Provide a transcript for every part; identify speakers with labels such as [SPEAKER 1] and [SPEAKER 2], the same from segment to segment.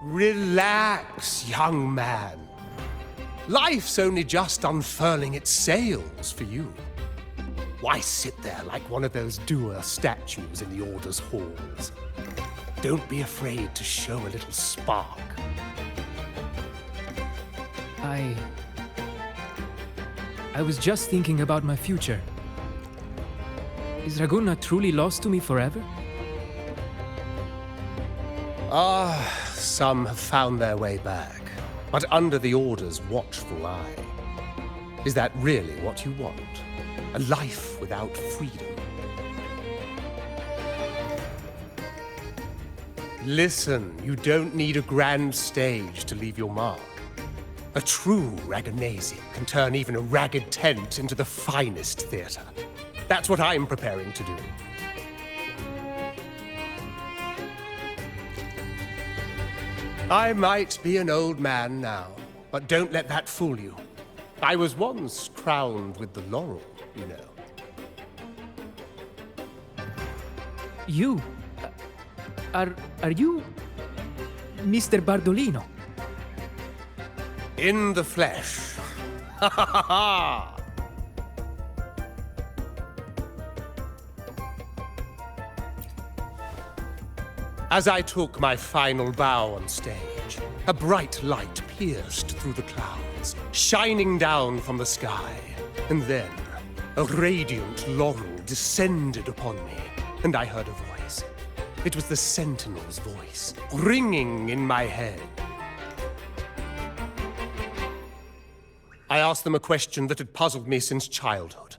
[SPEAKER 1] Relax, young man. Life's only just unfurling its sails for you. Why sit there like one of those dour statues in the Order's halls? Don't be afraid to show a little spark.
[SPEAKER 2] I was just thinking about my future. Is Raguna truly lost to me forever?
[SPEAKER 1] Some have found their way back, but under the Order's watchful eye. Is that really what you want? A life without freedom? Listen, you don't need a grand stage to leave your mark. A true Raganese can turn even a ragged tent into the finest theater. That's what I'm preparing to do. I might be an old man now, but don't let that fool you. I was once crowned with the laurel, you know.
[SPEAKER 2] You? Are you Mr. Bardolino?
[SPEAKER 1] In the flesh. Ha ha ha ha! As I took my final bow on stage, a bright light pierced through the clouds, shining down from the sky. And then, a radiant laurel descended upon me, and I heard a voice. It was the Sentinel's voice, ringing in my head. I asked them a question that had puzzled me since childhood.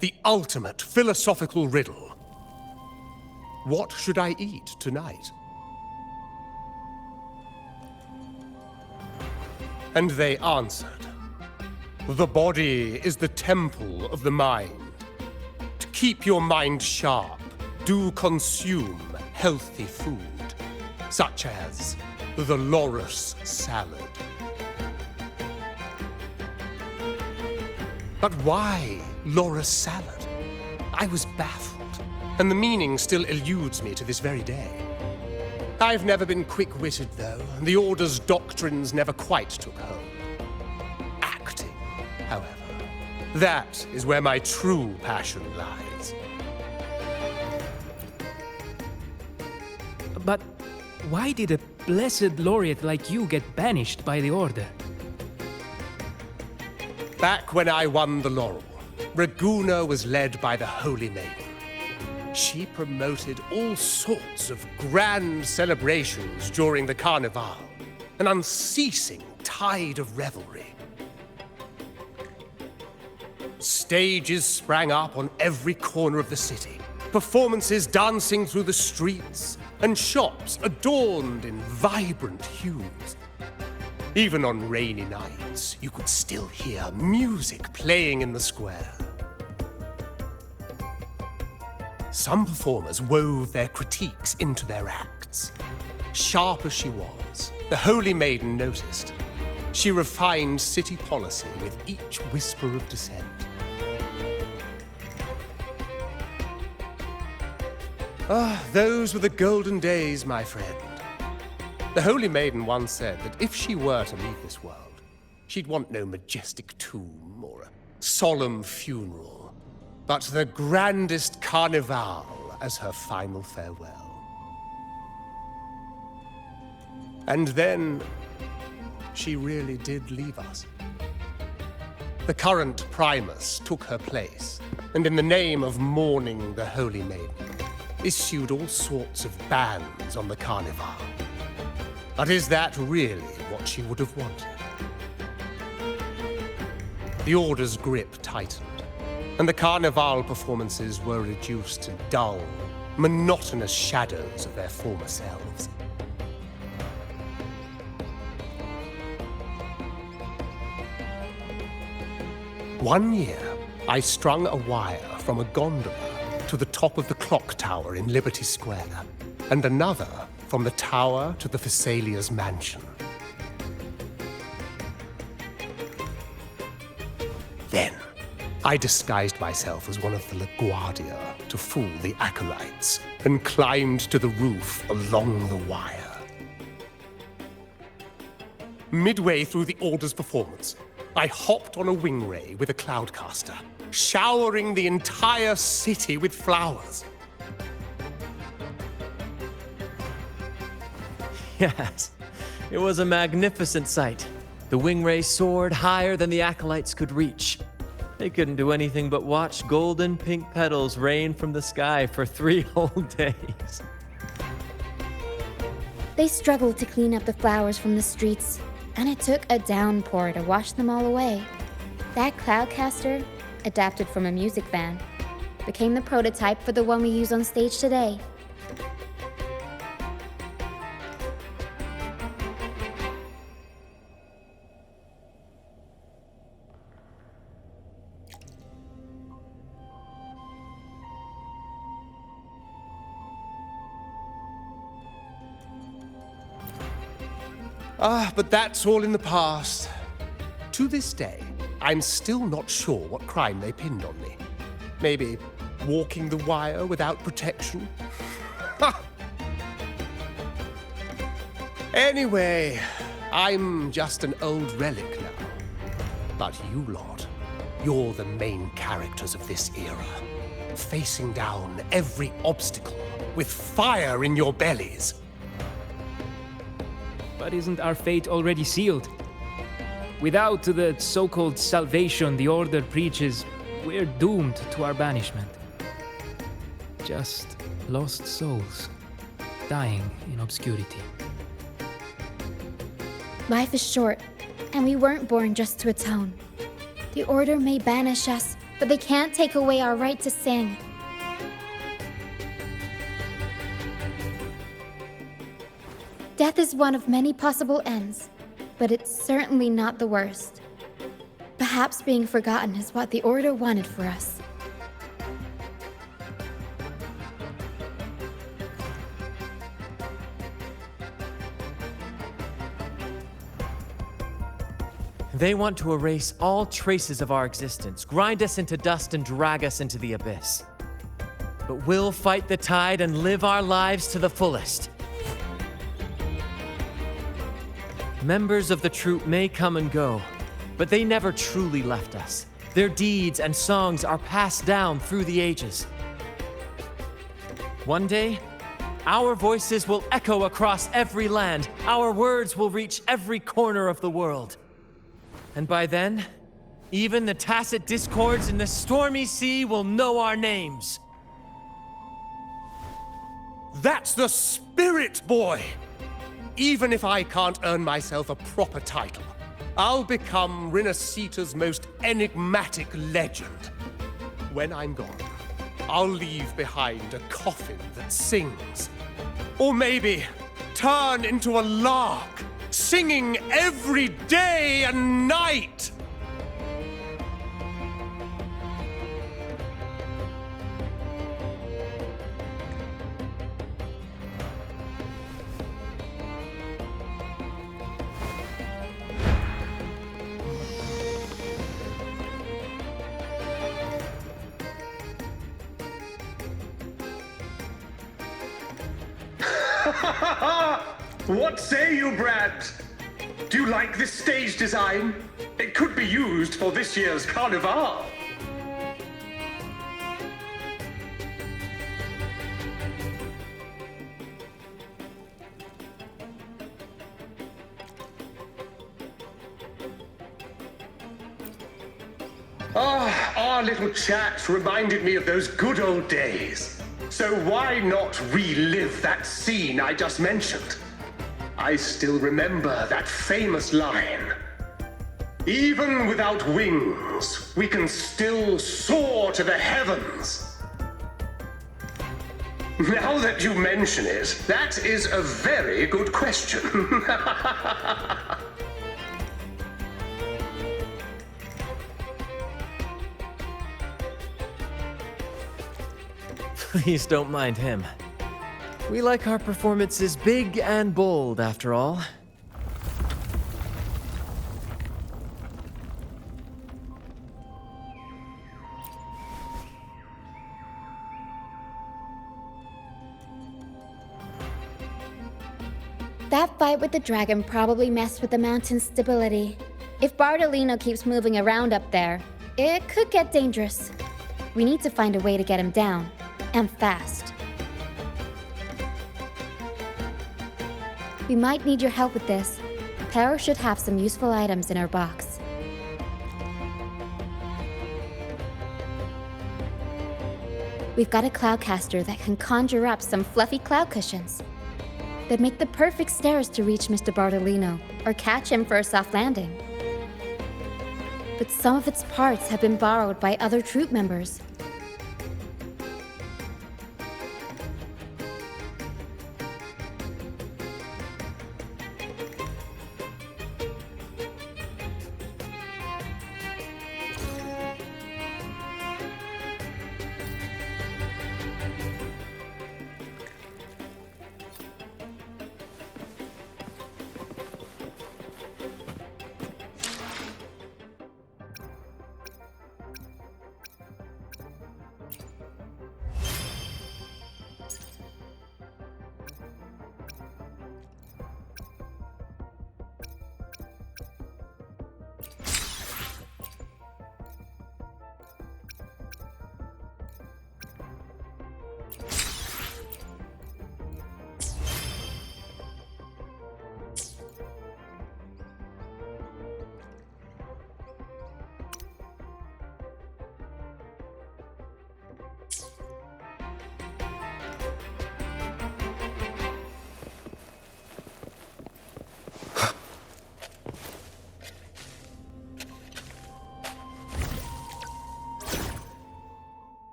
[SPEAKER 1] The ultimate philosophical riddle. What should I eat tonight? And they answered. The body is the temple of the mind. To keep your mind sharp, do consume healthy food, such as the Loris salad. But why Loris salad? I was baffled, and the meaning still eludes me to this very day. I've never been quick-witted, though, and the Order's doctrines never quite took hold. Acting, however, that is where my true passion lies.
[SPEAKER 2] But why did a blessed laureate like you get banished by the Order?
[SPEAKER 1] Back when I won the laurel, Raguna was led by the Holy Maiden. She promoted all sorts of grand celebrations during the Carnival, an unceasing tide of revelry. Stages sprang up on every corner of the city, performances dancing through the streets, and shops adorned in vibrant hues. Even on rainy nights, you could still hear music playing in the square. Some performers wove their critiques into their acts. Sharp as she was, the Holy Maiden noticed. She refined city policy with each whisper of dissent. Those were the golden days, my friend. The Holy Maiden once said that if she were to leave this world, she'd want no majestic tomb or a solemn funeral, but the grandest carnival as her final farewell. And then, she really did leave us. The current Primus took her place, and in the name of mourning the Holy Maiden, issued all sorts of bans on the carnival. But is that really what she would have wanted? The Order's grip tightened, and the carnival performances were reduced to dull, monotonous shadows of their former selves. One year, I strung a wire from a gondola to the top of the clock tower in Liberty Square, and another from the tower to the Thessalia's mansion. Then, I disguised myself as one of the LaGuardia to fool the acolytes, and climbed to the roof along the wire. Midway through the Order's performance, I hopped on a wing ray with a cloudcaster, showering the entire city with flowers.
[SPEAKER 3] Yes, it was a magnificent sight. The wingray soared higher than the acolytes could reach. They couldn't do anything but watch golden pink petals rain from the sky for 3 whole days.
[SPEAKER 4] They struggled to clean up the flowers from the streets, and it took a downpour to wash them all away. That cloudcaster, adapted from a music van, became the prototype for the one we use on stage today.
[SPEAKER 1] But that's all in the past. To this day, I'm still not sure what crime they pinned on me. Maybe walking the wire without protection? Anyway, I'm just an old relic now. But you lot, you're the main characters of this era. Facing down every obstacle with fire in your bellies.
[SPEAKER 2] But isn't our fate already sealed? Without the so-called salvation the Order preaches, we're doomed to our banishment. Just lost souls, dying in obscurity.
[SPEAKER 4] Life is short, and we weren't born just to atone. The Order may banish us, but they can't take away our right to sing. Death is one of many possible ends, but it's certainly not the worst. Perhaps being forgotten is what the Order wanted for us.
[SPEAKER 3] They want to erase all traces of our existence, grind us into dust and drag us into the abyss. But we'll fight the tide and live our lives to the fullest. Members of the troupe may come and go, but they never truly left us. Their deeds and songs are passed down through the ages. One day, our voices will echo across every land. Our words will reach every corner of the world. And by then, even the tacit discords in the stormy sea will know our names.
[SPEAKER 1] That's the spirit, boy! Even if I can't earn myself a proper title, I'll become Rinasita's most enigmatic legend. When I'm gone, I'll leave behind a coffin that sings. Or maybe turn into a lark, singing every day and night!
[SPEAKER 5] What say you, Brad? Do you like this stage design? It could be used for this year's carnival. Our little chat reminded me of those good old days. So why not relive that scene I just mentioned? I still remember that famous line. Even without wings, we can still soar to the heavens. Now that you mention it, that is a very good question.
[SPEAKER 3] Please don't mind him. We like our performances big and bold, after all.
[SPEAKER 4] That fight with the dragon probably messed with the mountain's stability. If Bardolino keeps moving around up there, it could get dangerous. We need to find a way to get him down, and fast. We might need your help with this. Pero should have some useful items in her box. We've got a cloudcaster that can conjure up some fluffy cloud cushions. They'd make the perfect stairs to reach Mr. Bardolino, or catch him for a soft landing. But some of its parts have been borrowed by other troop members.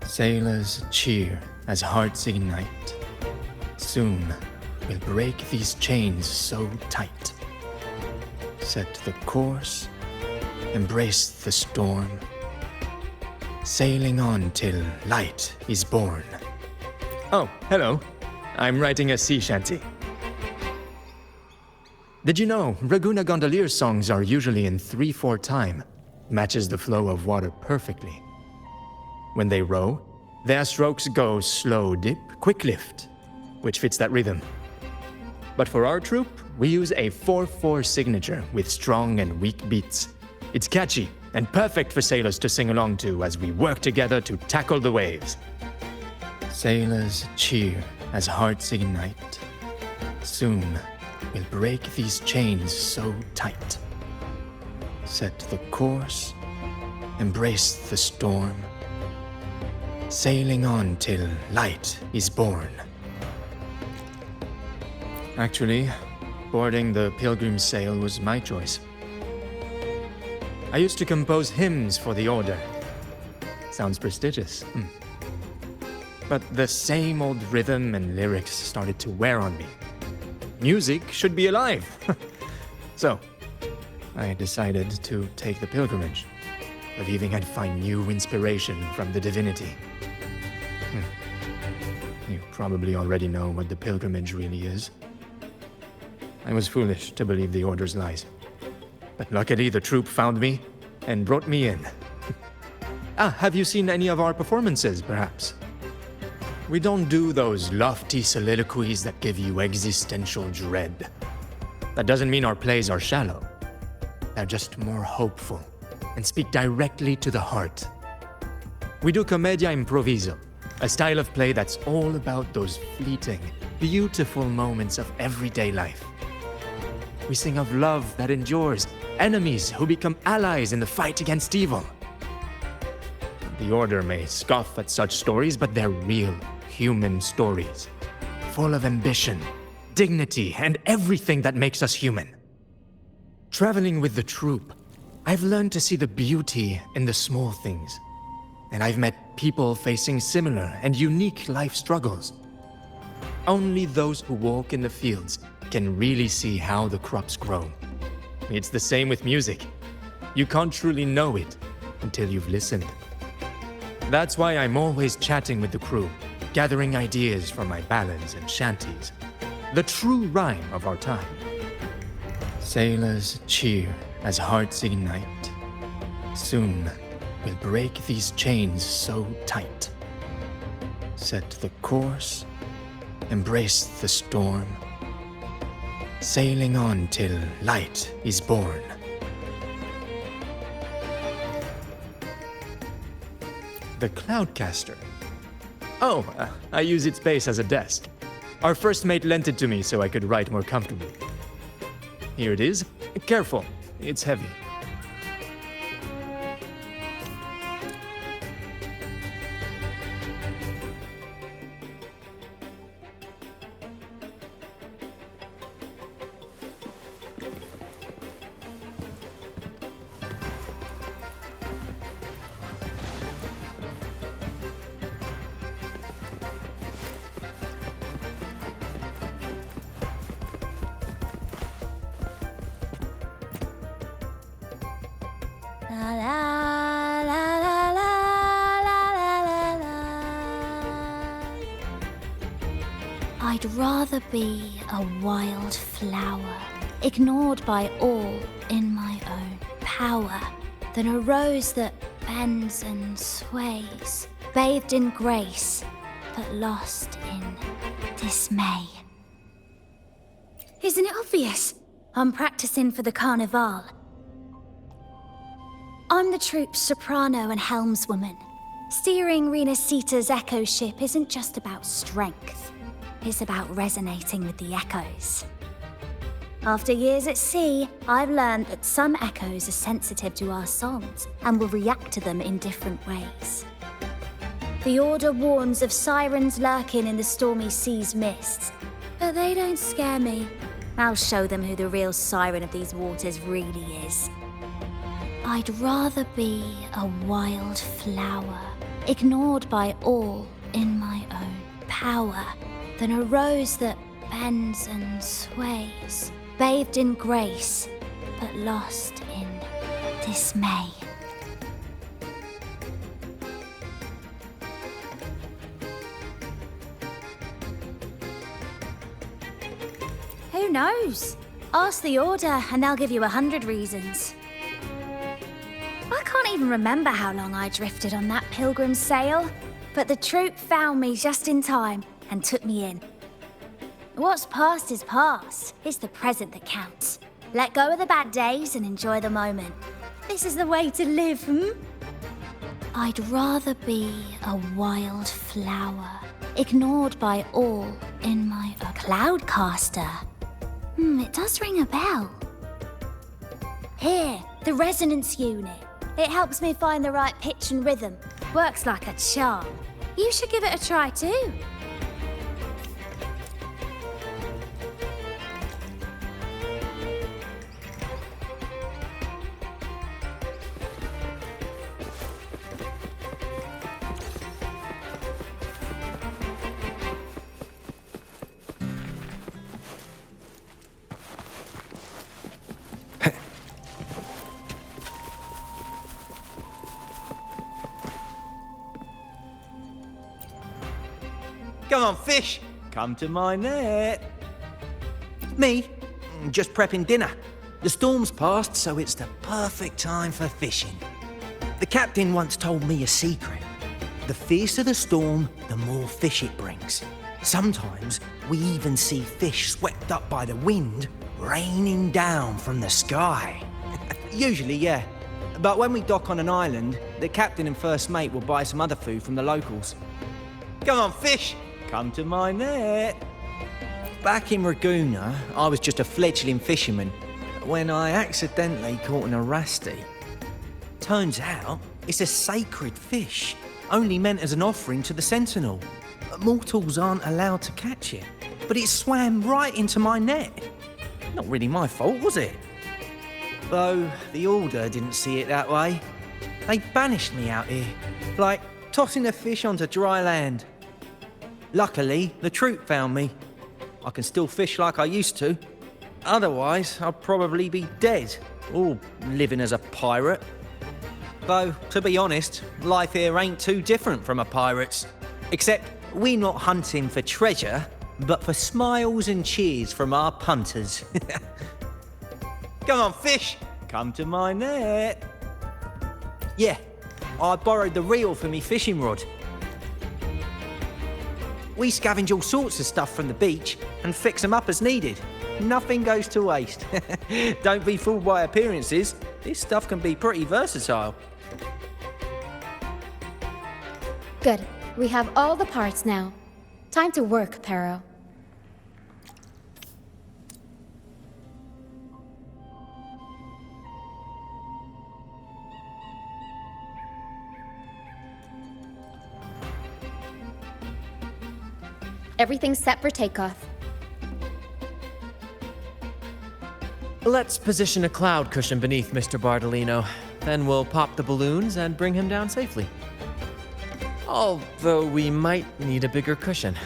[SPEAKER 6] Sailors cheer as hearts ignite. Soon we'll break these chains so tight. Set the course, embrace the storm, sailing on till light is born. Oh, hello. I'm writing a sea shanty. Did you know Raguna Gondolier songs are usually in 3/4 time? Matches the flow of water perfectly. When they row, their strokes go slow dip, quick lift, which fits that rhythm. But for our troop, we use a 4/4 signature with strong and weak beats. It's catchy and perfect for sailors to sing along to as we work together to tackle the waves. Sailors cheer as hearts ignite. Soon we'll break these chains so tight. Set the course, embrace the storm, sailing on till light is born. Actually, boarding the Pilgrim Sail was my choice. I used to compose hymns for the order. Sounds prestigious. But the same old rhythm and lyrics started to wear on me. Music should be alive. So, I decided to take the pilgrimage, believing I'd find new inspiration from the divinity. You probably already know what the pilgrimage really is. I was foolish to believe the Order's lies. But luckily, the troupe found me and brought me in. Have you seen any of our performances, perhaps? We don't do those lofty soliloquies that give you existential dread. That doesn't mean our plays are shallow. They're just more hopeful and speak directly to the heart. We do commedia improviso, a style of play that's all about those fleeting, beautiful moments of everyday life. We sing of love that endures, enemies who become allies in the fight against evil. The Order may scoff at such stories, but they're real, human stories, full of ambition, dignity, and everything that makes us human. Traveling with the troupe, I've learned to see the beauty in the small things, and I've met people facing similar and unique life struggles. Only those who walk in the fields can really see how the crops grow. It's the same with music. You can't truly know it until you've listened. That's why I'm always chatting with the crew, gathering ideas from my ballads and shanties, the true rhyme of our time. Sailors cheer as hearts ignite. Soon we'll break these chains so tight. Set the course, embrace the storm, sailing on till light is born. The Cloudcaster. Oh, I use its base as a desk. Our first mate lent it to me so I could write more comfortably. Here it is. Careful, it's heavy.
[SPEAKER 7] I'd rather be a wild flower, ignored by all in my own power, than a rose that bends and sways, bathed in grace, but lost in dismay. Isn't it obvious? I'm practicing for the carnival. I'm the troupe's soprano and helmswoman. Steering Rena Sita's echo ship isn't just about strength. It's about resonating with the echoes. After years at sea, I've learned that some echoes are sensitive to our songs and will react to them in different ways. The Order warns of sirens lurking in the stormy sea's mists, but they don't scare me. I'll show them who the real siren of these waters really is. I'd rather be a wild flower, ignored by all in my own power, than a rose that bends and sways, bathed in grace, but lost in dismay. Who knows? Ask the Order and they'll give you 100 reasons. I can't even remember how long I drifted on that pilgrim's sail, but the troupe found me just in time and took me in. What's past is past. It's the present that counts. Let go of the bad days and enjoy the moment. This is the way to live, I'd rather be a wild flower, ignored by all in my Cloudcaster. It does ring a bell. Here, the resonance unit. It helps me find the right pitch and rhythm. Works like a charm. You should give it a try too.
[SPEAKER 8] Come on, fish. Come to my net. Me? Just prepping dinner. The storm's passed, so it's the perfect time for fishing. The captain once told me a secret. The fiercer the storm, the more fish it brings. Sometimes we even see fish swept up by the wind, raining down from the sky. Usually, yeah. But when we dock on an island, the captain and first mate will buy some other food from the locals. Come on, fish! Come to my net! Back in Raguna, I was just a fledgling fisherman when I accidentally caught an arasti. Turns out, it's a sacred fish, only meant as an offering to the Sentinel. Mortals aren't allowed to catch it, but it swam right into my net. Not really my fault, was it? Though the Order didn't see it that way. They banished me out here, like tossing a fish onto dry land. Luckily, the troop found me. I can still fish like I used to. Otherwise, I'd probably be dead, or living as a pirate. Though, to be honest, life here ain't too different from a pirate's. Except, we're not hunting for treasure, but for smiles and cheers from our punters. Come on, fish! Come to my net! Yeah, I borrowed the reel for me fishing rod. We scavenge all sorts of stuff from the beach and fix them up as needed. Nothing goes to waste. Don't be fooled by appearances. This stuff can be pretty versatile.
[SPEAKER 4] Good. We have all the parts now. Time to work, Pero. Everything's set for takeoff.
[SPEAKER 3] Let's position a cloud cushion beneath Mr. Bardolino. Then we'll pop the balloons and bring him down safely. Although we might need a bigger cushion.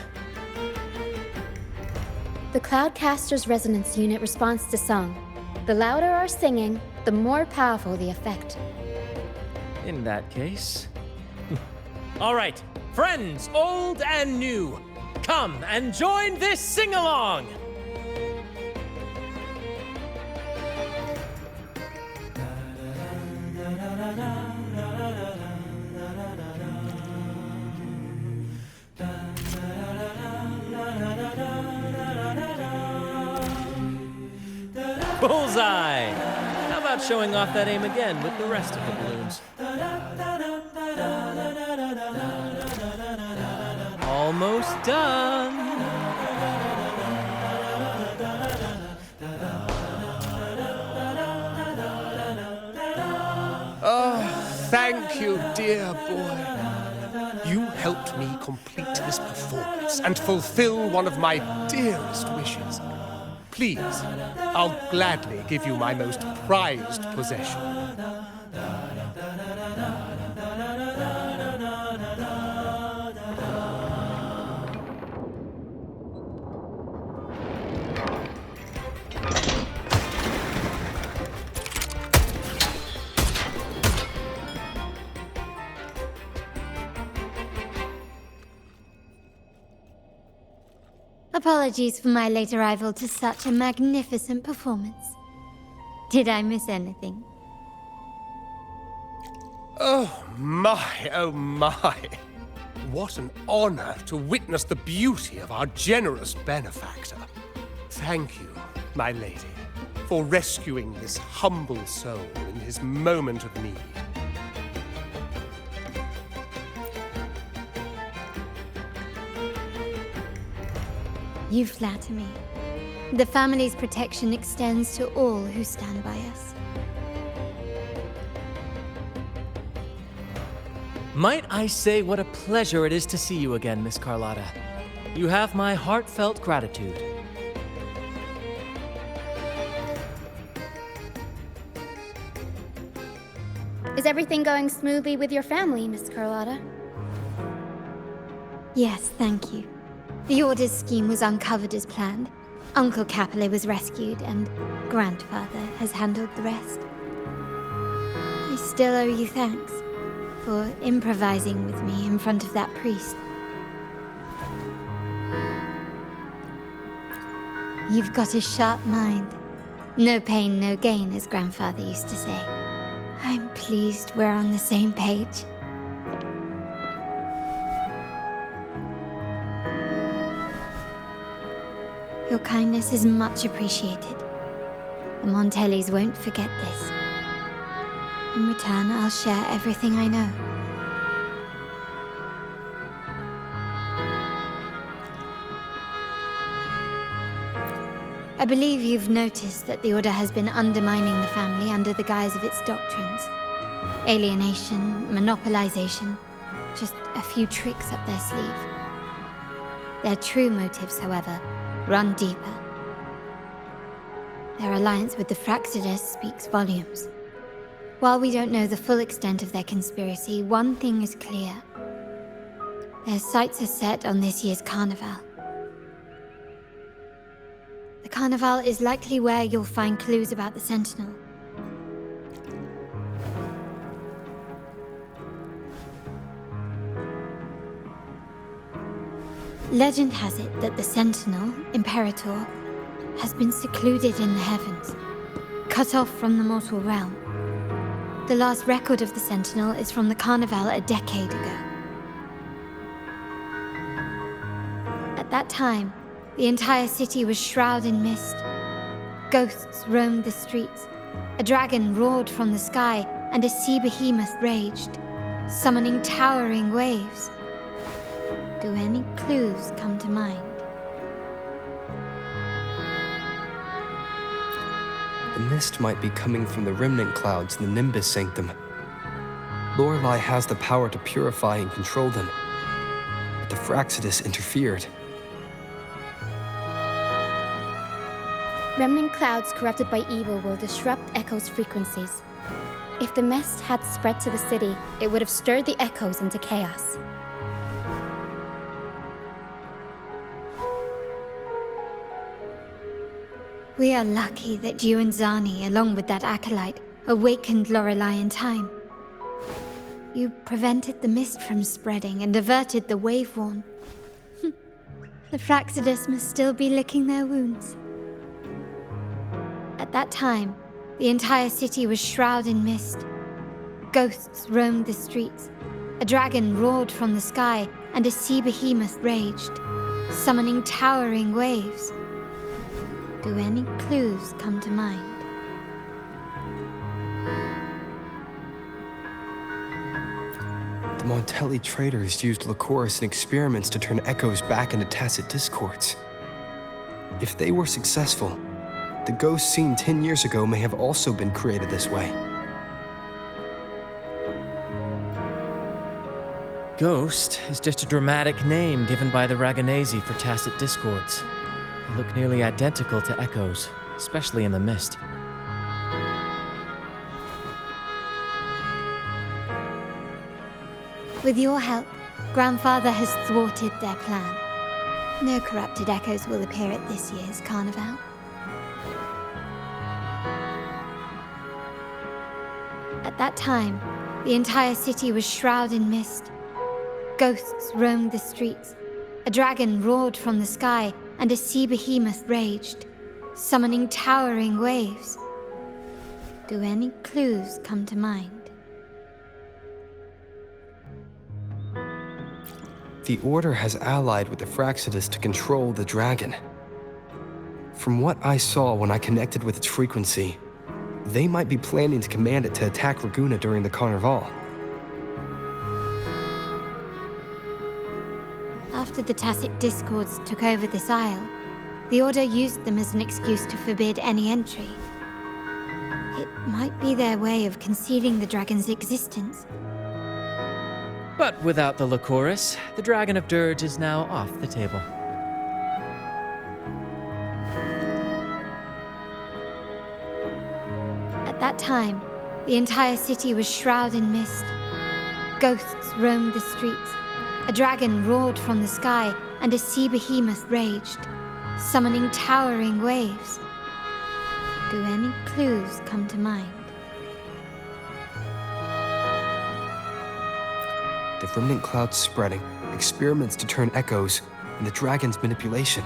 [SPEAKER 4] The Cloudcaster's resonance unit responds to song. The louder our singing, the more powerful the effect.
[SPEAKER 3] In that case... All right, friends, old and new, come and join this sing-along! Bullseye! How about showing off that aim again with the rest of the balloons? Almost done!
[SPEAKER 1] Thank you, dear boy. You helped me complete this performance and fulfill one of my dearest wishes. Please, I'll gladly give you my most prized possession.
[SPEAKER 9] Apologies for my late arrival to such a magnificent performance. Did I miss anything?
[SPEAKER 1] Oh my. What an honor to witness the beauty of our generous benefactor. Thank you, my lady, for rescuing this humble soul in his moment of need.
[SPEAKER 9] You flatter me. The family's protection extends to all who stand by us.
[SPEAKER 3] Might I say what a pleasure it is to see you again, Miss Carlotta. You have my heartfelt gratitude.
[SPEAKER 4] Is everything going smoothly with your family, Miss Carlotta?
[SPEAKER 9] Yes, thank you. The Order's scheme was uncovered as planned. Uncle Capulet was rescued, and Grandfather has handled the rest. I still owe you thanks for improvising with me in front of that priest. You've got a sharp mind. No pain, no gain, as Grandfather used to say. I'm pleased we're on the same page. Your kindness is much appreciated. The Montellis won't forget this. In return, I'll share everything I know. I believe you've noticed that the Order has been undermining the family under the guise of its doctrines. Alienation, monopolization, just a few tricks up their sleeve. Their true motives, however, run deeper. Their alliance with the Fraxidus speaks volumes. While we don't know the full extent of their conspiracy, one thing is clear. Their sights are set on this year's carnival. The carnival is likely where you'll find clues about the Sentinel. Legend has it that the Sentinel, Imperator, has been secluded in the heavens, cut off from the mortal realm. The last record of the Sentinel is from the Carnival a decade ago. At that time, the entire city was shrouded in mist. Ghosts roamed the streets. A dragon roared from the sky, and a sea behemoth raged, summoning towering waves. Do any clues come to mind?
[SPEAKER 10] The mist might be coming from the remnant clouds in the Nimbus Sanctum. Lorelei has the power to purify and control them, but the Fraxidus interfered.
[SPEAKER 4] Remnant clouds corrupted by evil will disrupt Echo's frequencies. If the mist had spread to the city, it would have stirred the echoes into chaos.
[SPEAKER 9] We are lucky that you and Zani, along with that acolyte, awakened Lorelei in time. You prevented the mist from spreading and averted the wave-worn. The Fraxidus must still be licking their wounds. At that time, the entire city was shrouded in mist. Ghosts roamed the streets. A dragon roared from the sky, and a sea behemoth raged, summoning towering waves. Do any clues come to mind?
[SPEAKER 10] The Montelli traders used Lycoris in experiments to turn echoes back into tacit discords. If they were successful, the ghosts seen 10 years ago may have also been created this way.
[SPEAKER 3] Ghost is just a dramatic name given by the Raganesi for tacit discords. They look nearly identical to echoes, especially in the mist.
[SPEAKER 9] With your help, Grandfather has thwarted their plan. No corrupted echoes will appear at this year's carnival. At that time, the entire city was shrouded in mist. Ghosts roamed the streets. A dragon roared from the sky, and a sea behemoth raged, summoning towering waves. Do any clues come to mind?
[SPEAKER 10] The Order has allied with the Fraxidus to control the dragon. From what I saw when I connected with its frequency, they might be planning to command it to attack Raguna during the Carnival.
[SPEAKER 9] After the Tacit Discords took over this isle, the Order used them as an excuse to forbid any entry. It might be their way of concealing the dragon's existence.
[SPEAKER 3] But without the Lycoris, the Dragon of Dirge is now off the table.
[SPEAKER 9] At that time, the entire city was shrouded in mist. Ghosts roamed the streets. A dragon roared from the sky, and a sea behemoth raged, summoning towering waves. Do any clues come to mind?
[SPEAKER 10] The remnant clouds spreading, experiments to turn echoes, and the dragon's manipulation.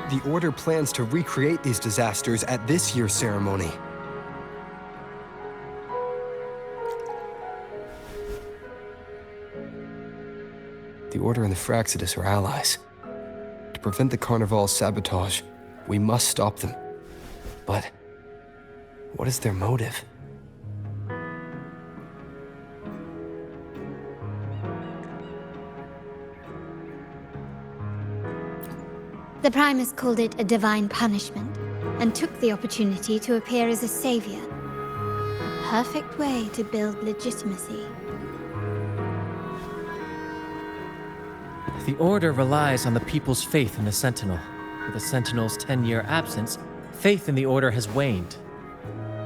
[SPEAKER 10] The Order plans to recreate these disasters at this year's ceremony. The Order and the Fraxidus are allies. To prevent the Carnival's sabotage, we must stop them. But what is their motive?
[SPEAKER 9] The Primus called it a divine punishment, and took the opportunity to appear as a savior. A perfect way to build legitimacy.
[SPEAKER 3] The Order relies on the people's faith in the Sentinel. With the Sentinel's 10-year absence, faith in the Order has waned.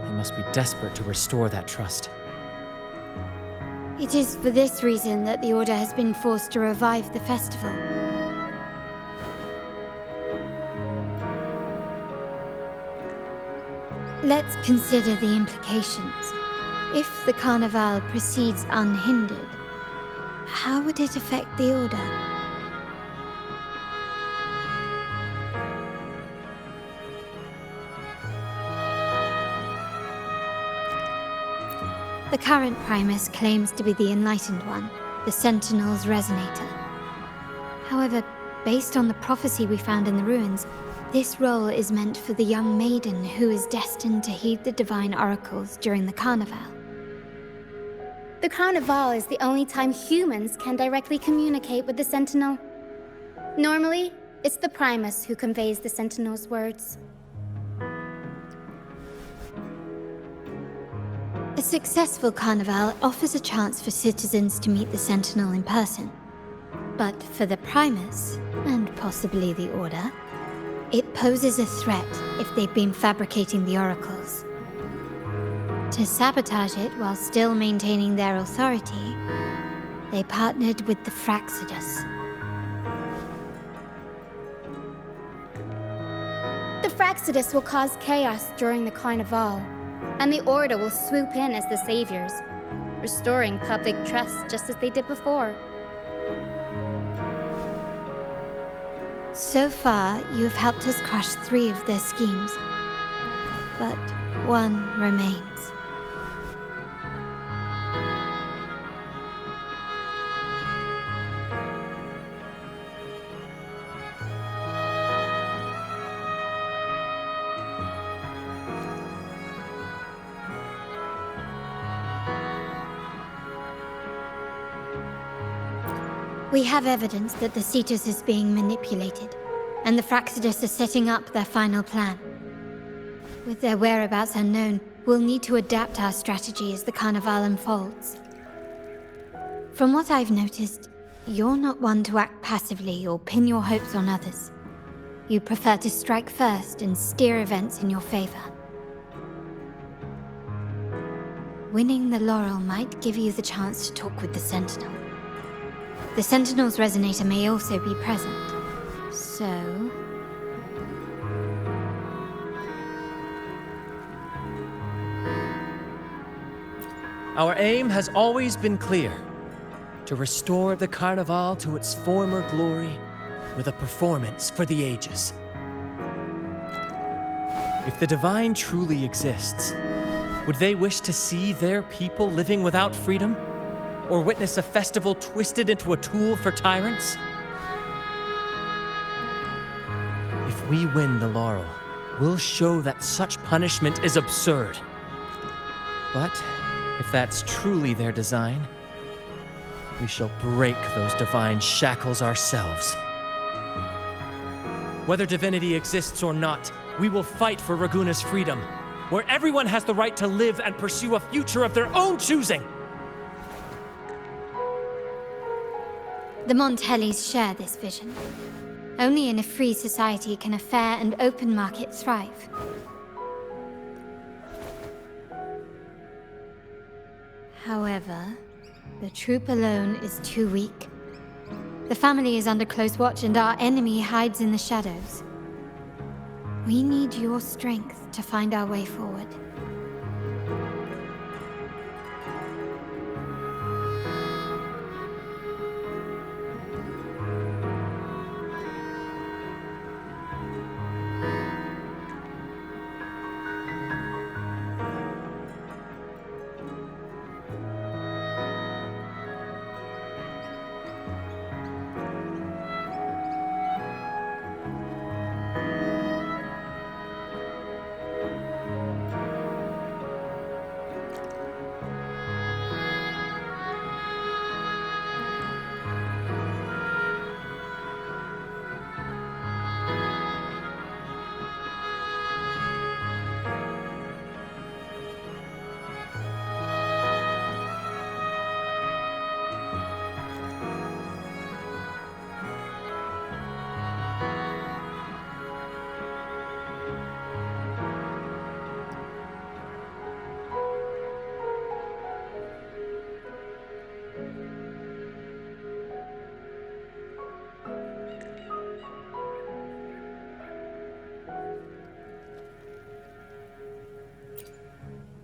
[SPEAKER 3] They must be desperate to restore that trust.
[SPEAKER 9] It is for this reason that the Order has been forced to revive the festival. Let's consider the implications. If the Carnival proceeds unhindered, how would it affect the Order? The current Primus claims to be the Enlightened One, the Sentinel's Resonator. However, based on the prophecy we found in the ruins, this role is meant for the young maiden who is destined to heed the divine oracles during the Carnival.
[SPEAKER 4] The Carnival is the only time humans can directly communicate with the Sentinel. Normally, it's the Primus who conveys the Sentinel's words.
[SPEAKER 9] A successful Carnival offers a chance for citizens to meet the Sentinel in person. But for the Primus, and possibly the Order, it poses a threat if they've been fabricating the oracles. To sabotage it while still maintaining their authority, they partnered with the Fraxidus.
[SPEAKER 4] The Fraxidus will cause chaos during the Carnival, and the Order will swoop in as the saviors, restoring public trust just as they did before.
[SPEAKER 9] So far, you have helped us crush 3 of their schemes, but one remains. We have evidence that the Cetus is being manipulated, and the Fraxidus are setting up their final plan. With their whereabouts unknown, we'll need to adapt our strategy as the Carnival unfolds. From what I've noticed, you're not one to act passively or pin your hopes on others. You prefer to strike first and steer events in your favor. Winning the laurel might give you the chance to talk with the Sentinel. The Sentinel's Resonator may also be present, so...
[SPEAKER 3] Our aim has always been clear: to restore the Carnival to its former glory with a performance for the ages. If the Divine truly exists, would they wish to see their people living without freedom? Or witness a festival twisted into a tool for tyrants? If we win the laurel, we'll show that such punishment is absurd. But if that's truly their design, we shall break those divine shackles ourselves. Whether divinity exists or not, we will fight for Raguna's freedom, where everyone has the right to live and pursue a future of their own choosing.
[SPEAKER 9] The Montellis share this vision. Only in a free society can a fair and open market thrive. However, the troop alone is too weak. The family is under close watch and our enemy hides in the shadows. We need your strength to find our way forward.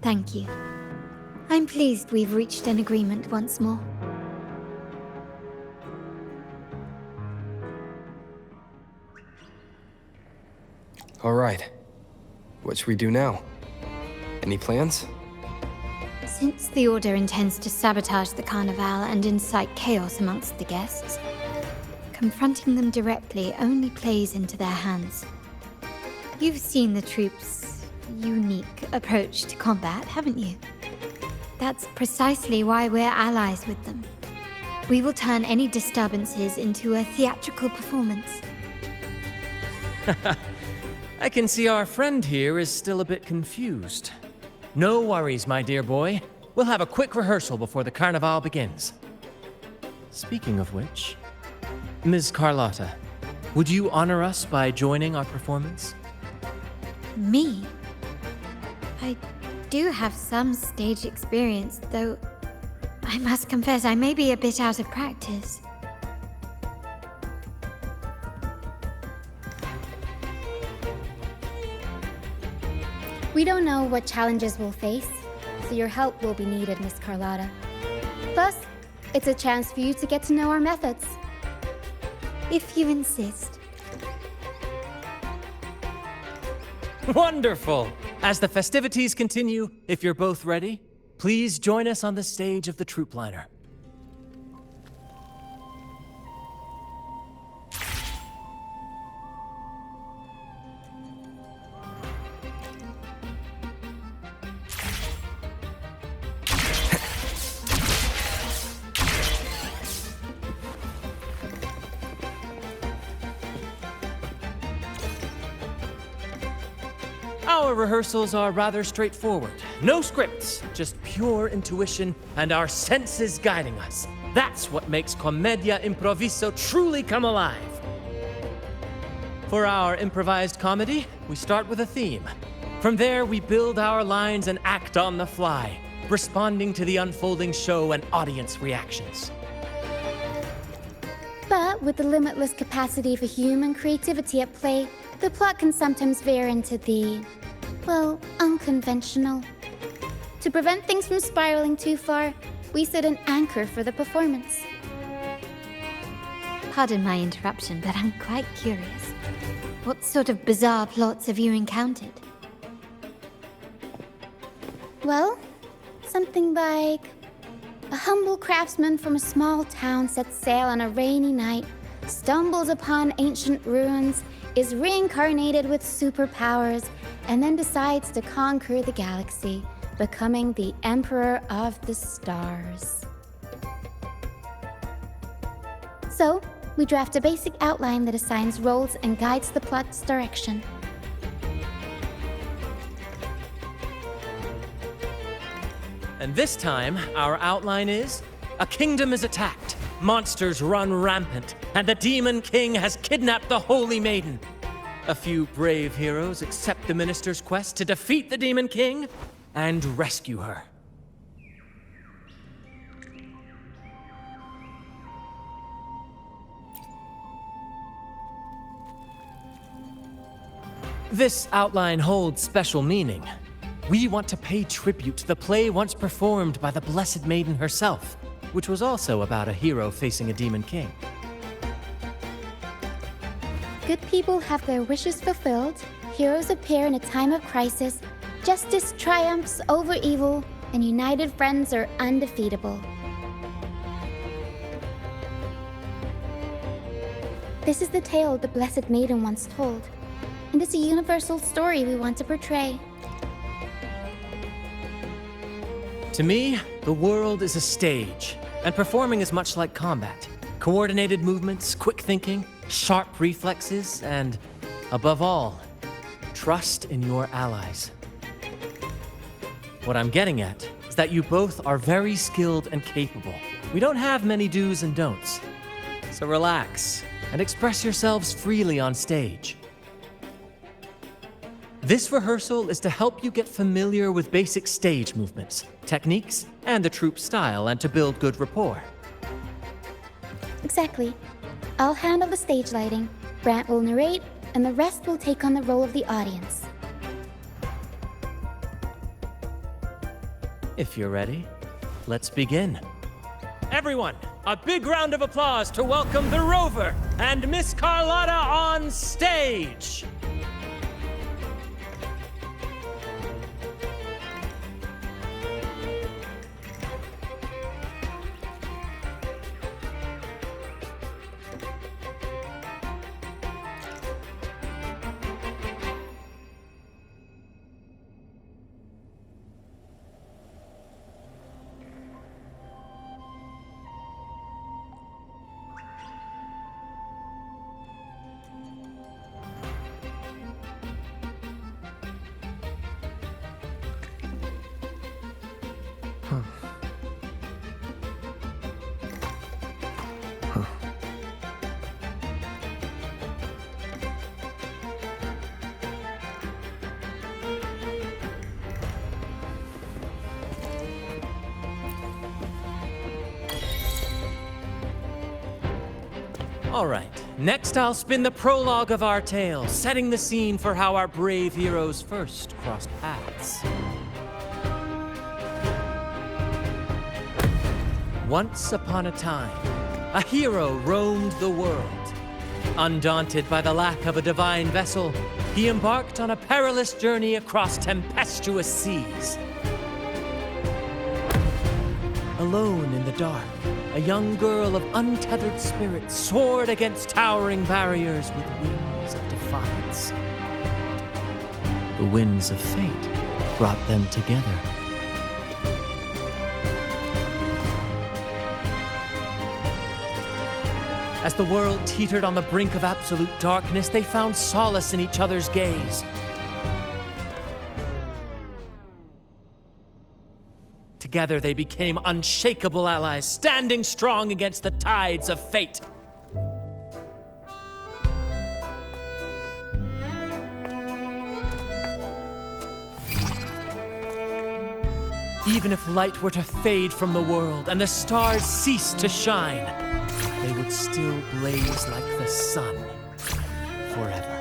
[SPEAKER 9] Thank you. I'm pleased we've reached an agreement once more.
[SPEAKER 10] All right. What should we do now? Any plans?
[SPEAKER 9] Since the Order intends to sabotage the Carnival and incite chaos amongst the guests, confronting them directly only plays into their hands. You've seen the troops' unique approach to combat, haven't you? That's precisely why we're allies with them. We will turn any disturbances into a theatrical performance.
[SPEAKER 3] I can see our friend here is still a bit confused. No worries, my dear boy. We'll have a quick rehearsal before the Carnival begins. Speaking of which, Ms. Carlotta, would you honor us by joining our performance?
[SPEAKER 9] Me? I do have some stage experience, though I must confess I may be a bit out of practice.
[SPEAKER 4] We don't know what challenges we'll face, so your help will be needed, Miss Carlotta. Plus, it's a chance for you to get to know our methods.
[SPEAKER 9] If you insist.
[SPEAKER 3] Wonderful! As the festivities continue, if you're both ready, please join us on the stage of the troop liner. Our rehearsals are rather straightforward. No scripts, just pure intuition and our senses guiding us. That's what makes Commedia Improviso truly come alive. For our improvised comedy, we start with a theme. From there, we build our lines and act on the fly, responding to the unfolding show and audience reactions.
[SPEAKER 4] But with the limitless capacity for human creativity at play, the plot can sometimes veer into the, well, unconventional. To prevent things from spiraling too far, we set an anchor for the performance.
[SPEAKER 9] Pardon my interruption, but I'm quite curious. What sort of bizarre plots have you encountered?
[SPEAKER 4] Well, something like a humble craftsman from a small town sets sail on a rainy night, stumbles upon ancient ruins, is reincarnated with superpowers, and then decides to conquer the galaxy, becoming the Emperor of the Stars. So, we draft a basic outline that assigns roles and guides the plot's direction.
[SPEAKER 3] And this time, our outline is, a kingdom is attacked, monsters run rampant, and the Demon King has kidnapped the Holy Maiden. A few brave heroes accept the minister's quest to defeat the Demon King and rescue her. This outline holds special meaning. We want to pay tribute to the play once performed by the Blessed Maiden herself, which was also about a hero facing a Demon King.
[SPEAKER 4] Good people have their wishes fulfilled, heroes appear in a time of crisis, justice triumphs over evil, and united friends are undefeatable. This is the tale the Blessed Maiden once told, and it's a universal story we want to portray.
[SPEAKER 3] To me, the world is a stage, and performing is much like combat. Coordinated movements, quick thinking, sharp reflexes, and, above all, trust in your allies. What I'm getting at is that you both are very skilled and capable. We don't have many do's and don'ts. So relax and express yourselves freely on stage. This rehearsal is to help you get familiar with basic stage movements, techniques, and the troupe style, and to build good rapport.
[SPEAKER 4] Exactly. I'll handle the stage lighting, Brant will narrate, and the rest will take on the role of the audience.
[SPEAKER 3] If you're ready, let's begin. Everyone, a big round of applause to welcome the Rover and Miss Carlotta on stage! All right, next I'll spin the prologue of our tale, setting the scene for how our brave heroes first crossed paths. Once upon a time, a hero roamed the world. Undaunted by the lack of a divine vessel, he embarked on a perilous journey across tempestuous seas. Alone in the dark, a young girl of untethered spirit soared against towering barriers with wings of defiance. The winds of fate brought them together. As the world teetered on the brink of absolute darkness, they found solace in each other's gaze. Together they became unshakable allies, standing strong against the tides of fate. Even if light were to fade from the world and the stars cease to shine, they would still blaze like the sun forever.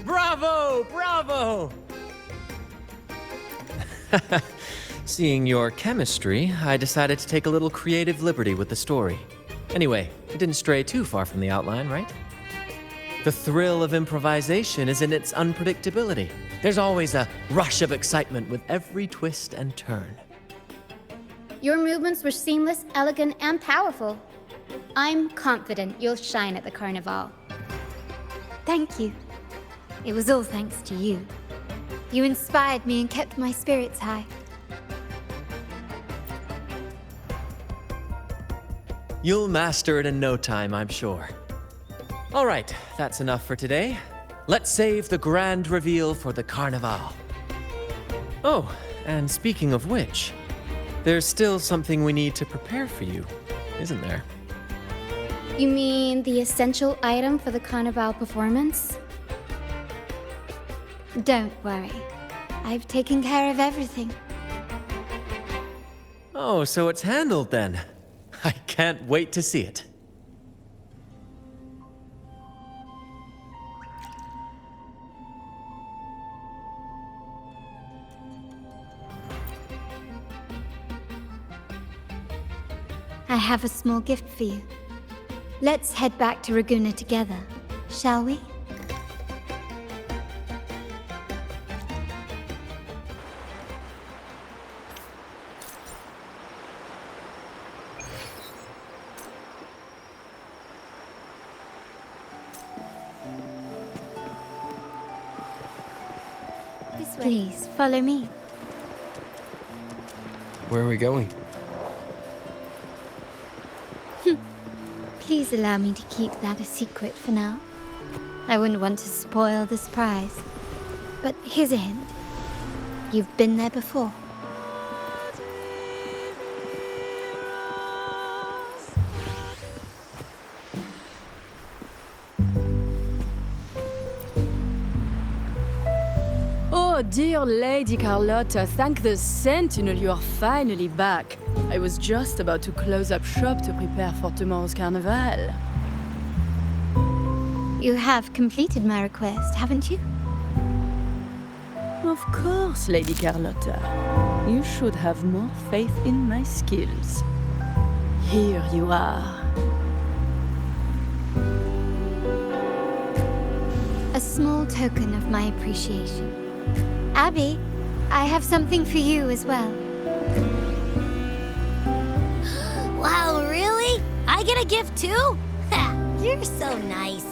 [SPEAKER 3] Bravo! Bravo! Seeing your chemistry, I decided to take a little creative liberty with the story. Anyway, it didn't stray too far from the outline, right? The thrill of improvisation is in its unpredictability. There's always a rush of excitement with every twist and turn.
[SPEAKER 4] Your movements were seamless, elegant, and powerful. I'm confident you'll shine at the Carnival.
[SPEAKER 9] Thank you. It was all thanks to you. You inspired me and kept my spirits high.
[SPEAKER 3] You'll master it in no time, I'm sure. All right, that's enough for today. Let's save the grand reveal for the Carnival. Oh, and speaking of which, there's still something we need to prepare for you, isn't there?
[SPEAKER 4] You mean the essential item for the Carnival performance?
[SPEAKER 9] Don't worry. I've taken care of everything.
[SPEAKER 3] Oh, so it's handled then. I can't wait to see it.
[SPEAKER 9] I have a small gift for you. Let's head back to Ragunna together, shall we? This way. Please, follow me.
[SPEAKER 10] Where are we going?
[SPEAKER 9] Please allow me to keep that a secret for now. I wouldn't want to spoil the surprise. But here's a hint. You've been there before.
[SPEAKER 11] Oh, dear Lady Carlotta, thank the Sentinel you are finally back. I was just about to close up shop to prepare for tomorrow's carnival.
[SPEAKER 9] You have completed my request, haven't you?
[SPEAKER 11] Of course, Lady Carlotta. You should have more faith in my skills. Here you are.
[SPEAKER 9] A small token of my appreciation. Abby, I have something for you as well.
[SPEAKER 7] Wow, really? I get a gift too? Ha, you're so nice.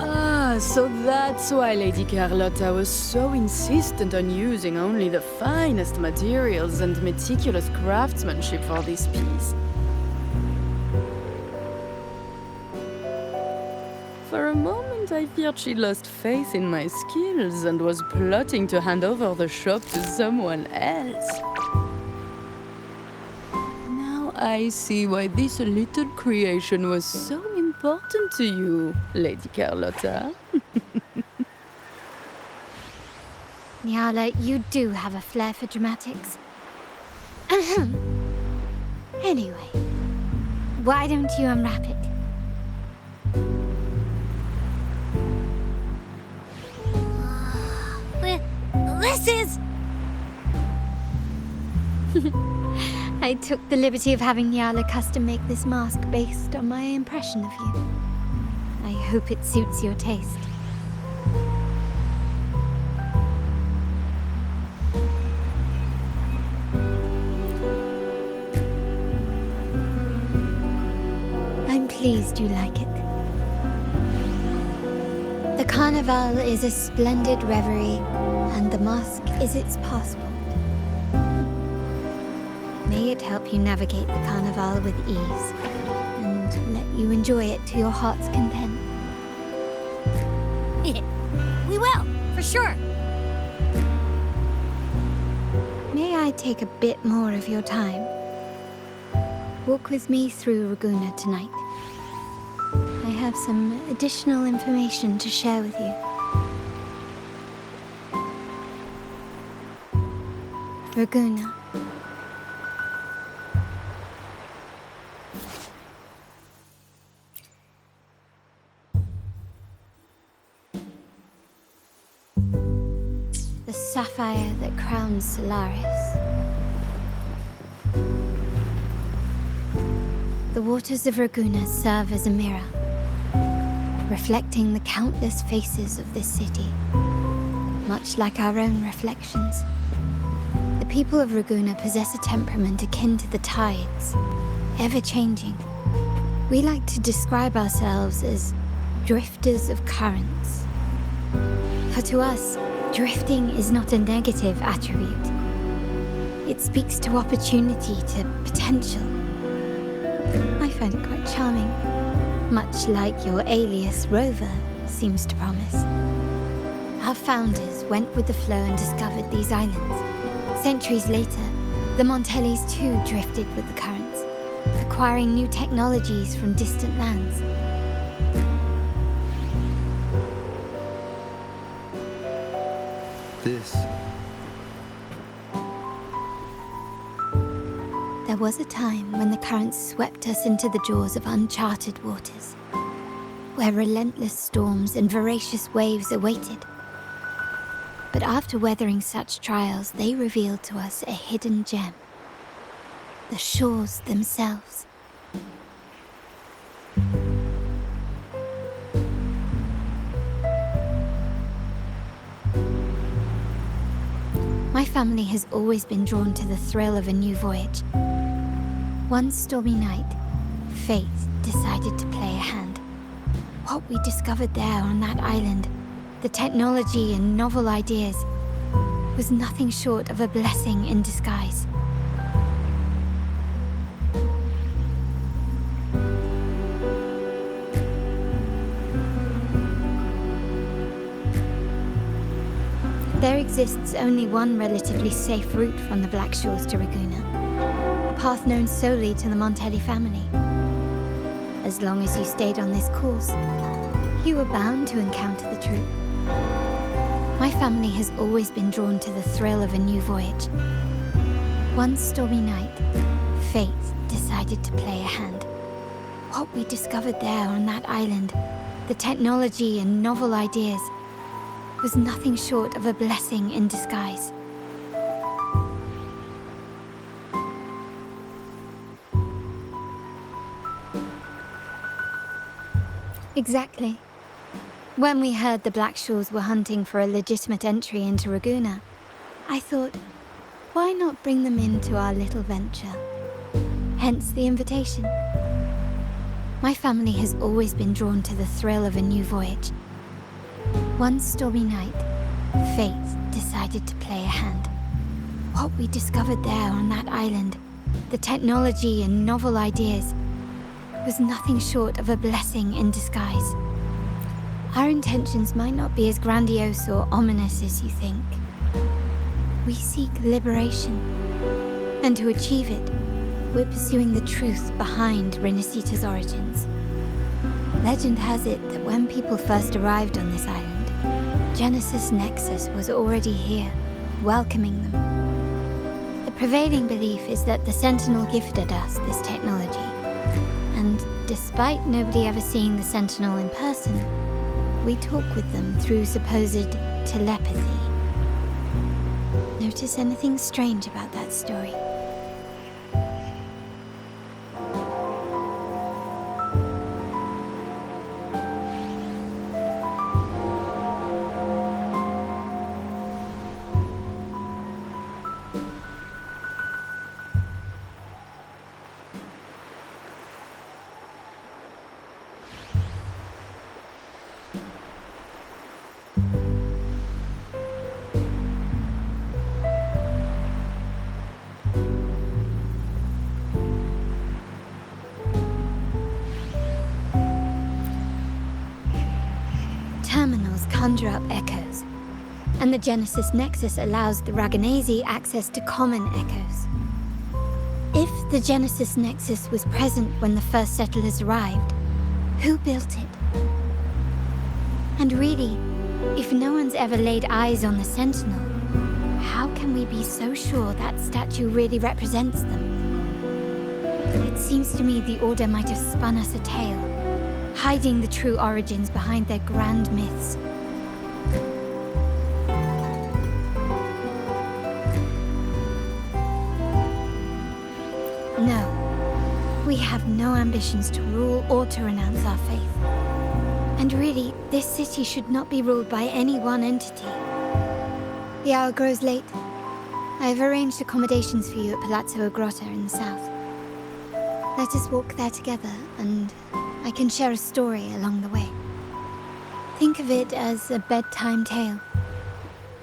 [SPEAKER 11] Ah, so that's why Lady Carlotta was so insistent on using only the finest materials and meticulous craftsmanship for this piece. For a moment, I feared she lost faith in my skills and was plotting to hand over the shop to someone else. Now I see why this little creation was so important to you, Lady Carlotta.
[SPEAKER 9] Nyala, you do have a flair for dramatics. Ahem. Anyway, why don't you unwrap it?
[SPEAKER 7] This is...
[SPEAKER 9] I took the liberty of having Nyala custom make this mask based on my impression of you. I hope it suits your taste. I'm pleased you like it. The carnival is a splendid reverie, and the mask is its passport. May it help you navigate the carnival with ease, and let you enjoy it to your heart's content.
[SPEAKER 7] We will, for sure.
[SPEAKER 9] May I take a bit more of your time? Walk with me through Raguna tonight. I have some additional information to share with you. Raguna. The sapphire that crowns Solaris. The waters of Raguna serve as a mirror, reflecting the countless faces of this city, much like our own reflections. The people of Raguna possess a temperament akin to the tides, ever-changing. We like to describe ourselves as drifters of currents. For to us, drifting is not a negative attribute. It speaks to opportunity, to potential. I find it quite charming, much like your alias Rover seems to promise. Our founders went with the flow and discovered these islands. Centuries later, the Montellis too drifted with the currents, acquiring new technologies from distant lands.
[SPEAKER 10] This.
[SPEAKER 9] There was a time when the currents swept us into the jaws of uncharted waters, where relentless storms and voracious waves awaited. But after weathering such trials, they revealed to us a hidden gem. The shores themselves. My family has always been drawn to the thrill of a new voyage. One stormy night, fate decided to play a hand. What we discovered there on that island the technology and novel ideas was nothing short of a blessing in disguise. There exists only one relatively safe route from the Black Shores to Ragusa, a path known solely to the Montelli family. As long as you stayed on this course, you were bound to encounter the truth. My family has always been drawn to the thrill of a new voyage. One stormy night, fate decided to play a hand. What we discovered there on that island, the technology and novel ideas, was nothing short of a blessing in disguise. Exactly. When we heard the Blackshaws were hunting for a legitimate entry into Ragusa, I thought, why not bring them into our little venture? Hence the invitation. My family has always been drawn to the thrill of a new voyage. One stormy night, fate decided to play a hand. What we discovered there on that island, the technology and novel ideas, was nothing short of a blessing in disguise. Our intentions might not be as grandiose or ominous as you think. We seek liberation, and to achieve it, we're pursuing the truth behind Renacita's origins. Legend has it that when people first arrived on this island, Genesis Nexus was already here, welcoming them. The prevailing belief is that the Sentinel gifted us this technology, and despite nobody ever seeing the Sentinel in person, we talk with them through supposed telepathy. Notice anything strange about that story? Terminals conjure up echoes, and the Genesis Nexus allows the Raganese access to common echoes. If the Genesis Nexus was present when the first settlers arrived, who built it? And really, if no one's ever laid eyes on the Sentinel, how can we be so sure that statue really represents them? It seems to me the Order might have spun us a tale, hiding the true origins behind their grand myths. No, we have no ambitions to rule or to renounce our faith. And really, this city should not be ruled by any one entity. The hour grows late. I have arranged accommodations for you at Palazzo Agrotta in the south. Let us walk there together, and I can share a story along the way. Think of it as a bedtime tale.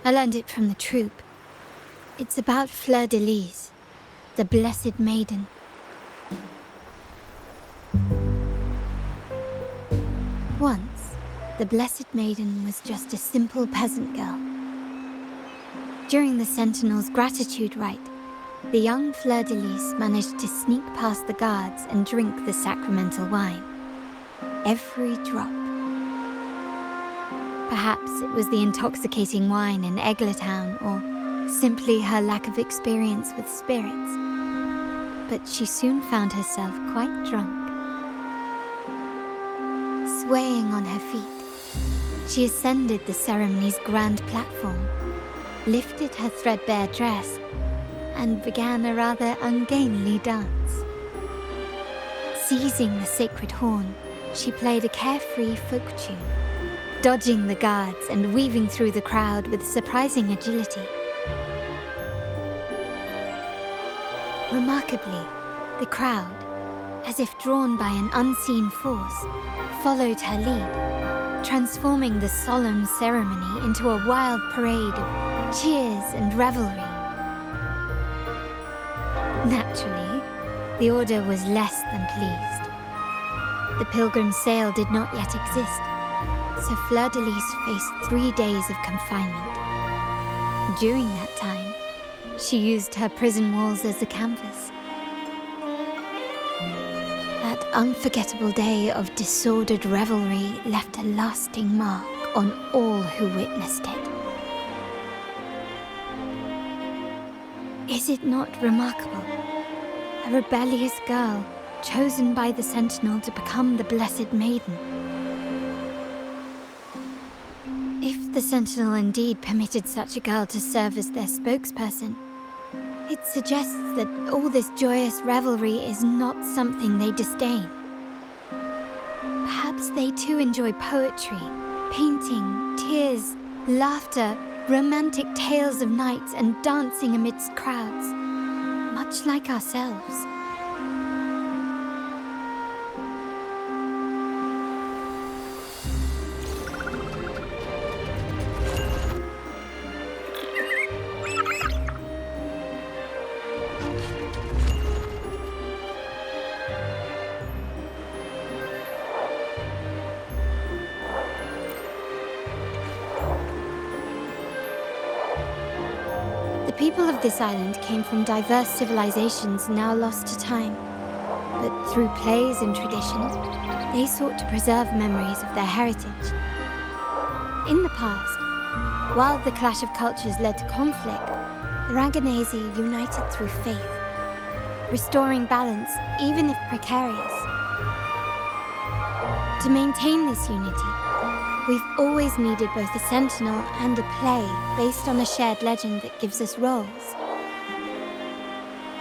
[SPEAKER 9] I learned it from the troupe. It's about Fleur de Lis, the Blessed Maiden. Once, the Blessed Maiden was just a simple peasant girl. During the Sentinel's gratitude rite, the young Fleur de Lis managed to sneak past the guards and drink the sacramental wine. Every drop. Perhaps it was the intoxicating wine in Eggletown, or simply her lack of experience with spirits. But she soon found herself quite drunk. Swaying on her feet, she ascended the ceremony's grand platform, lifted her threadbare dress, and began a rather ungainly dance. Seizing the sacred horn, she played a carefree folk tune, dodging the guards and weaving through the crowd with surprising agility. Remarkably, the crowd, as if drawn by an unseen force, followed her lead, transforming the solemn ceremony into a wild parade of cheers and revelry. Naturally, the Order was less than pleased. The Pilgrim Sale did not yet exist, so Fleur-de-Lis faced 3 days of confinement. During that time, she used her prison walls as a canvas. That unforgettable day of disordered revelry left a lasting mark on all who witnessed it. Is it not remarkable? A rebellious girl, chosen by the Sentinel to become the Blessed Maiden. If the Sentinel indeed permitted such a girl to serve as their spokesperson, it suggests that all this joyous revelry is not something they disdain. Perhaps they too enjoy poetry, painting, tears, laughter, romantic tales of knights, and dancing amidst crowds, much like ourselves. The people of this island came from diverse civilizations now lost to time. But through plays and tradition, they sought to preserve memories of their heritage. In the past, while the clash of cultures led to conflict, the Raganese united through faith, restoring balance even if precarious. To maintain this unity, we've always needed both a sentinel and a play based on a shared legend that gives us roles.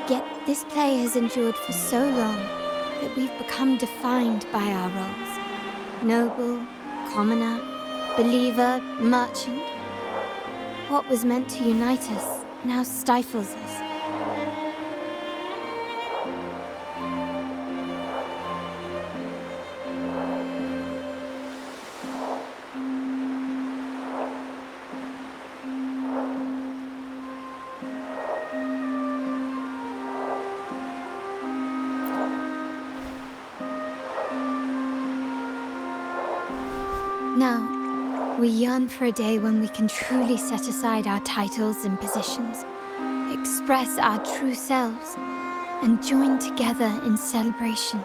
[SPEAKER 9] Yet this play has endured for so long that we've become defined by our roles. Noble, commoner, believer, merchant. What was meant to unite us now stifles us. Now, we yearn for a day when we can truly set aside our titles and positions, express our true selves, and join together in celebration.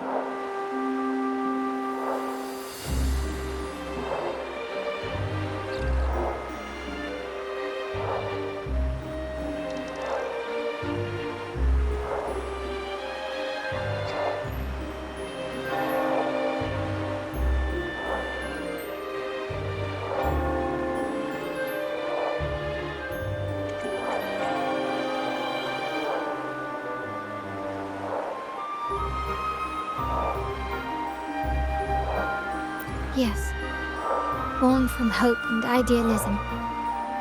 [SPEAKER 9] Yes, born from hope and idealism,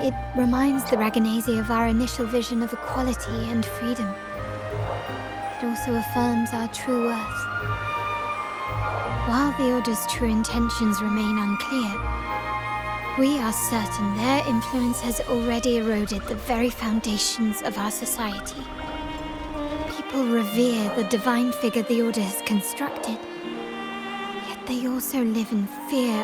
[SPEAKER 9] it reminds the Raganese of our initial vision of equality and freedom. It also affirms our true worth. While the Order's true intentions remain unclear, we are certain their influence has already eroded the very foundations of our society. People revere the divine figure the Order has constructed. They also live in fear